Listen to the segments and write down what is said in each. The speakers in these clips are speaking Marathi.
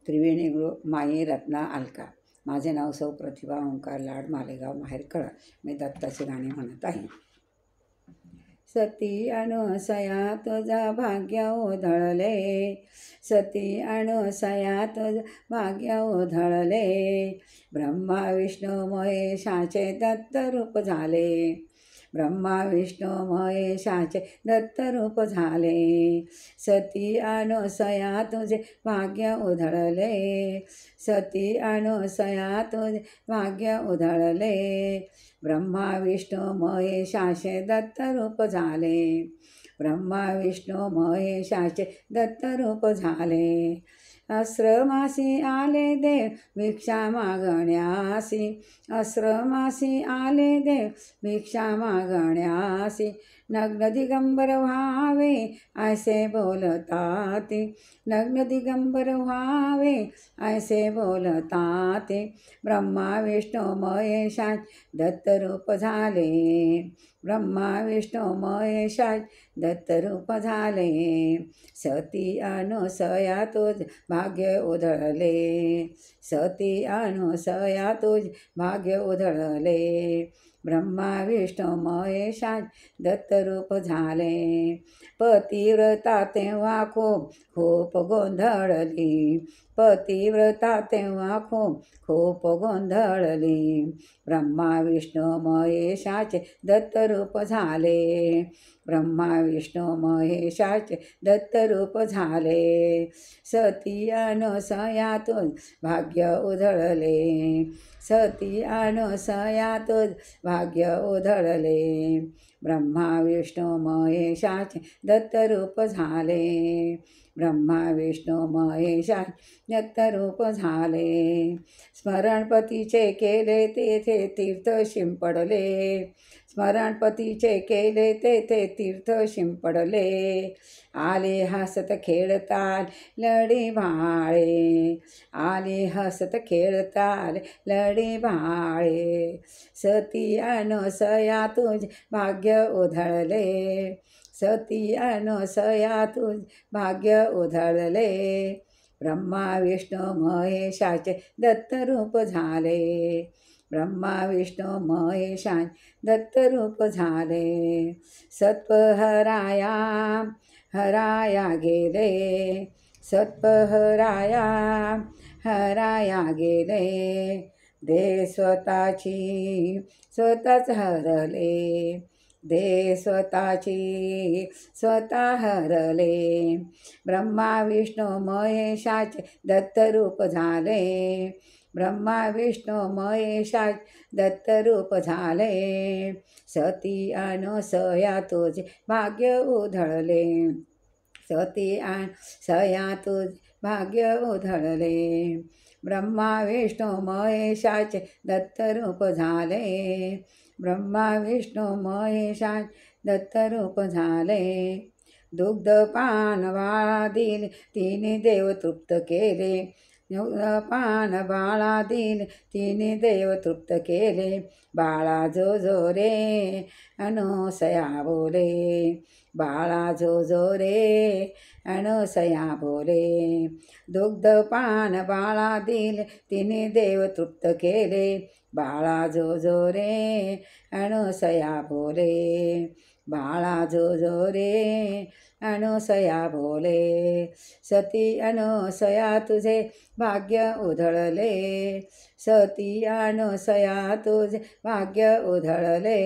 त्रिवेणी माई रत्ना अलका. माझे नाव सौ प्रतिभा ओंकार लाड, मालेगाव माहेर कळा. मी दत्ताची गाणी म्हणत आहे. सती अनुसया तुझा भाग्य उधळले, सती अनुसया तुझ भाग्य उधळले. ब्रह्मा विष्णू महेशाचे दत्त रूप झाले, ब्रह्मा विष्णू महेशाचे दत्त रूप झाले. सती अनुसया तुझे भाग्य उधळले, सती अनुसया तुझे भाग्य उधळले. ब्रह्मा विष्णू महेशाचे दत्त रूप झाले, ब्रह्मा विष्णू महेशाचे दत्त रूप झाले. आश्रमासी आले देव भिक्षा मागण्यासी, आश्रमासी आले देव भिक्षा मागण्यासी. नग्न दिगंबर व्हावे ऐसे बोलतात, नग्न दिगंबर व्हावे ऐसे बोलतात. ब्रह्मा विष्णू महेशाच दत्त रूप झाले, ब्रह्मा विष्णू महेशाच दत्त रूप झाले. सती अनुसया तुझ भाग्य उधळले, सती अनुसया तुझ भाग्य उधळले. ब्रह्मा विष्णू महेशाच दत्त रूप झाले. पतिव्रता तेव्हा खूप गोंधळली, पतिव्रता तेव्हा खूप गोंधळली. ब्रह्मा विष्णू महेशाचे दत्त रूप झाले, ब्रह्मा विष्णू महेशाचे दत्त रूप झाले. सती अनुसया तुझ भाग्य उधळले, सती अनुसया तुझ भाग्य उधळले. ब्रह्मा विष्णू महेशाचे दत्त रूप झाले, ब्रह्मा विष्णू महेशाचे दत्त रूप झाले. स्मरणपतीचे केले तेथे तीर्थ शिंपडले, स्मरणपतीचे केले तेथे तीर्थ शिंपडले. आले हसत खेळताल लढी भाळे, आले हसत खेळताल लढी भाळे. सती अनुसया तुझ भाग्य उधळले, सती अनुसया तुझ भाग्य उधळले. ब्रह्मा विष्णू महेशाचे दत्त रूप झाले, ब्रह्मा विष्णू महेशाचे दत्त रूप झाले. सत्पहराया हराया गेले, सत्पहराया हराया गेले. दे स्वतःची स्वतःच हरले, दे स्वतःची स्वतः हरले. ब्रह्मा विष्णू महेशाचे दत्त रूप झाले, ब्रह्मा विष्णू महेशाचे दत्त रूप झाले. सती अनुसया तुझे भाग्य उधळले, सती अनुसया तुझे भाग्य उधळले. ब्रह्मा विष्णू महेशाचे दत्त रूप झाले, ब्रह्मा विष्णू महेशाचे दत्त रूप झाले. दुग्धपान बाळा दिल तिने देव तृप्त केले, दुग्धपान बाळा दिल तिने देव तृप्त केले. बाळा जो जो रे अनुसया बोले, बाळा जो जो रे अनुसया बोले. दुग्धपान बाळा दिल तिने देव तृप्त केले. बाळा जो जो रे अनुसया बोले, बाळा जो जो रे अनुसया बोले. सती अनुसया तुझे भाग्य उधळले, सती अनुसया तुझे भाग्य उधळले.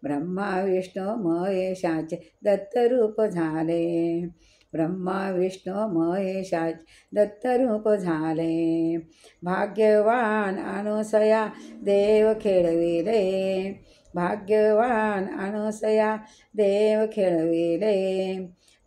ब्रह्मा विष्णू महेशाचे दत्त रूप झाले, ब्रह्मा विष्णू महेशाचे दत्त रूप झाले. भाग्यवान अनुसया देव खेळविले, भाग्यवान अनुसया देव खेळविले.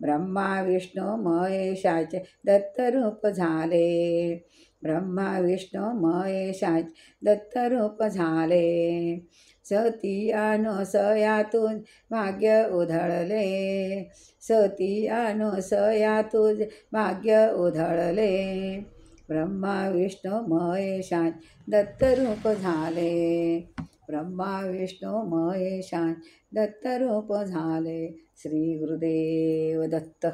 ब्रह्मा विष्णू महेशाचे दत्त रूप झाले, ब्रह्मा विष्णू महेशाचे दत्त रूप झाले. सती अनुसया तुझ भाग्य उधळले, सती अनुसया तुझ भाग्य उधळले. ब्रह्मा विष्णू महेशाचे दत्त रूप झाले, ब्रह्मा विष्णू महेशाचे दत्त रूप झाले. श्री गुरुदेव दत्त.